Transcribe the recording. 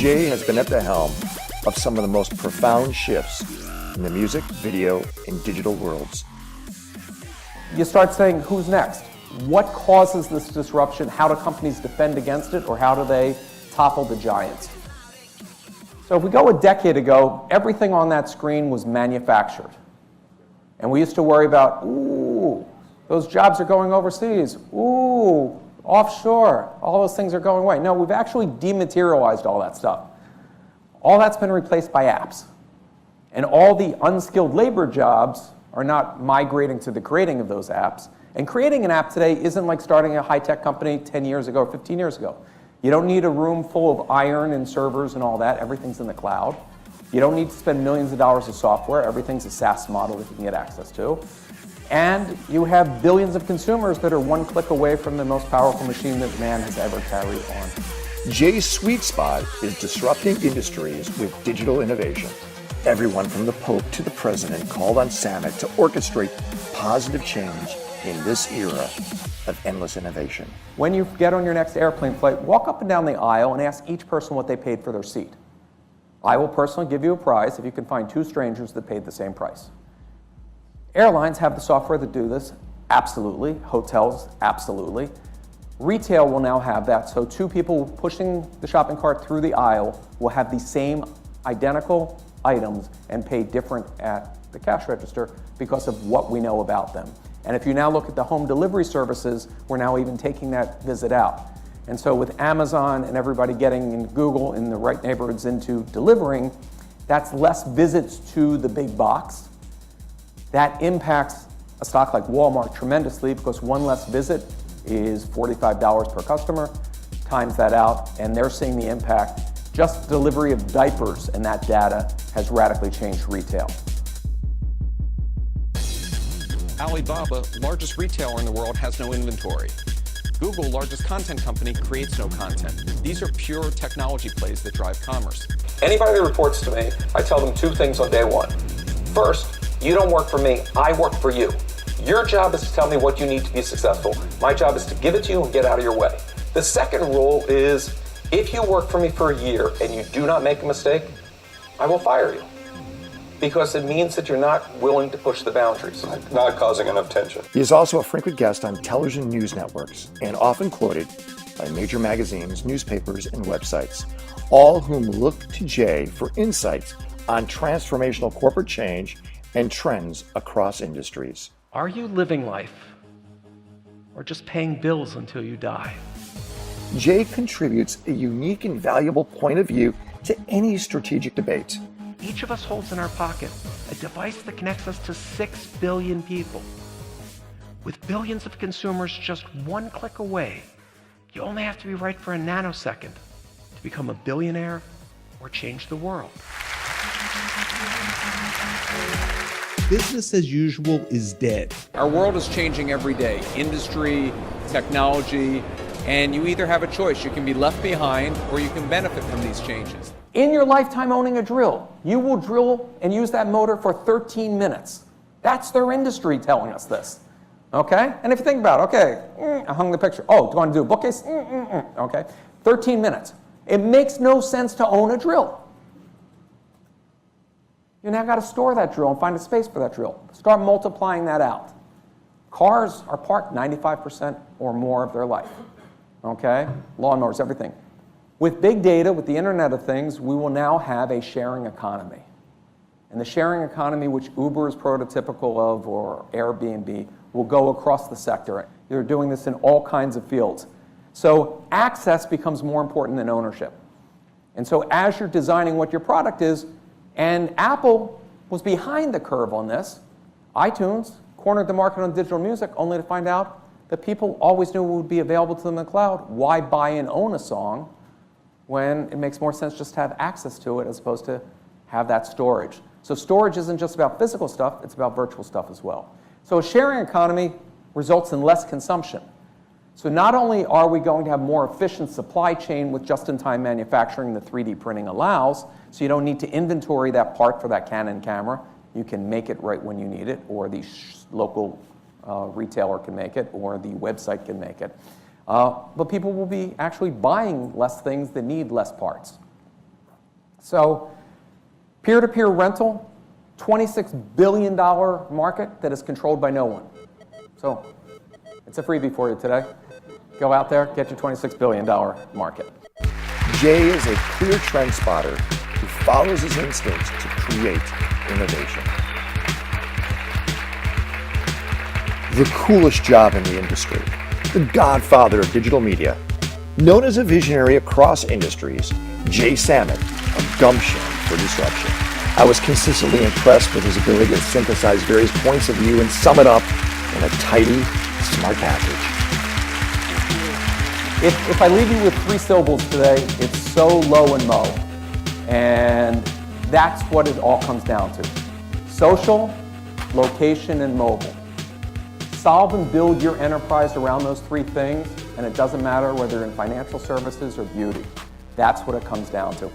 Jay has been at the helm of some of the most profound shifts in the music, video, and digital worlds. You start saying, who's next? What causes this disruption? How do companies defend against it, or how do they topple the giants? So if we go a decade ago, everything on that screen was manufactured. And we used to worry about, ooh, those jobs are going overseas. Ooh, offshore. All those things are going away. No, we've actually dematerialized all that stuff. All that's been replaced by apps. And all the unskilled labor jobs are not migrating to the creating of those apps. And creating an app today isn't like starting a high-tech company 10 years ago or 15 years ago. You don't need a room full of iron and servers and all that. Everything's in the cloud. You don't need to spend millions of dollars of software. Everything's a SaaS model that you can get access to. And you have billions of consumers that are one click away from the most powerful machine that man has ever carried on. Jay's sweet spot is disrupting industries with digital innovation. Everyone from the Pope to the President called on Samit to orchestrate positive change in this era of endless innovation. When you get on your next airplane flight, walk up and down the aisle and ask each person what they paid for their seat. I will personally give you a prize if you can find two strangers that paid the same price. Airlines have the software that do this, absolutely. Hotels, absolutely. Retail will now have that, so two people pushing the shopping cart through the aisle will have the same identical items and pay different at the cash register because of what we know about them. And if you now look at the home delivery services, we're now even taking that visit out. And so with Amazon and everybody getting in Google in the right neighborhoods into delivering, that's less visits to the big box. That impacts a stock like Walmart tremendously because one less visit is $45 per customer. Times that out, and they're seeing the impact. Just delivery of diapers and that data has radically changed retail. Alibaba, largest retailer in the world, has no inventory. Google, largest content company, creates no content. These are pure technology plays that drive commerce. Anybody that reports to me, I tell them two things on day one. First, you don't work for me, I work for you. Your job is to tell me what you need to be successful. My job is to give it to you and get out of your way. The second rule is, if you work for me for a year and you do not make a mistake, I will fire you. Because it means that you're not willing to push the boundaries. Not causing enough tension. He is also a frequent guest on television news networks and often quoted by major magazines, newspapers, and websites, all whom look to Jay for insights on transformational corporate change and trends across industries. Are you living life or just paying bills until you die? Jay contributes a unique and valuable point of view to any strategic debate. Each of us holds in our pocket a device that connects us to 6 billion people. With billions of consumers just one click away, you only have to be right for a nanosecond to become a billionaire or change the world. Business as usual is dead. Our world is changing every day. Industry, technology, and you either have a choice. You can be left behind or you can benefit from these changes. In your lifetime owning a drill, you will drill and use that motor for 13 minutes. That's their industry telling us this, okay? And if you think about it, okay, I hung the picture. Oh, do you want to do a bookcase? Okay, 13 minutes. It makes no sense to own a drill. You now got to store that drill and find a space for that drill. Start multiplying that out. Cars are parked 95% or more of their life, okay? Lawnmowers, everything. With big data, with the Internet of Things, we will now have a sharing economy. And the sharing economy, which Uber is prototypical of, or Airbnb, will go across the sector. They're doing this in all kinds of fields. So access becomes more important than ownership. And so as you're designing what your product is, and Apple was behind the curve on this, iTunes cornered the market on digital music only to find out that people always knew it would be available to them in the cloud. Why buy and own a song when it makes more sense just to have access to it as opposed to have that storage? So storage isn't just about physical stuff, it's about virtual stuff as well. So a sharing economy results in less consumption. So not only are we going to have more efficient supply chain with just-in-time manufacturing that 3D printing allows, so you don't need to inventory that part for that Canon camera. You can make it right when you need it, or the local retailer can make it, or the website can make it. But people will be actually buying less things that need less parts. So peer-to-peer rental, $26 billion market that is controlled by no one. So it's a freebie for you today. Go out there, get your $26 billion market. Jay is a clear trend spotter who follows his instincts to create innovation. The coolest job in the industry, the godfather of digital media, known as a visionary across industries, Jay Samit, a gumption for disruption. I was consistently impressed with his ability to synthesize various points of view and sum it up in a tidy, smart package. If I leave you with 3 syllables today, it's so, low, and mo. And that's what it all comes down to. Social, location, and mobile. Solve and build your enterprise around those 3 things, and it doesn't matter whether in financial services or beauty. That's what it comes down to.